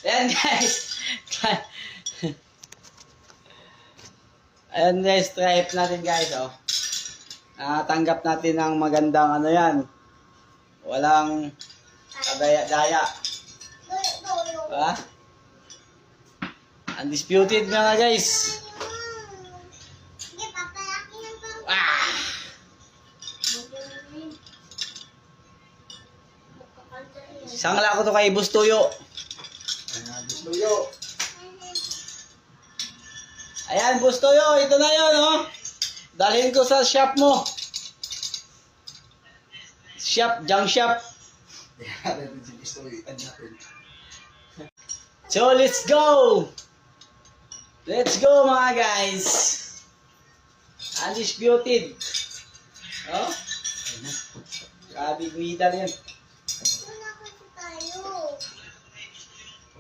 Ayan guys. Ayan guys, stripe natin guys, oh. Tanggap natin ng magandang ano yan. Walang kadaya-daya. Diba? Undisputed nga guys. Ah! Sangla ko to kay Bustuyo. Bustuyo. Ayan, Bustuyo. Ito na yun, oh. Dalhin ko sa shop mo. Shop, junk shop. So, let's go. Let's go, mga guys. Undisputed. Oh. Grabe, guida na yan.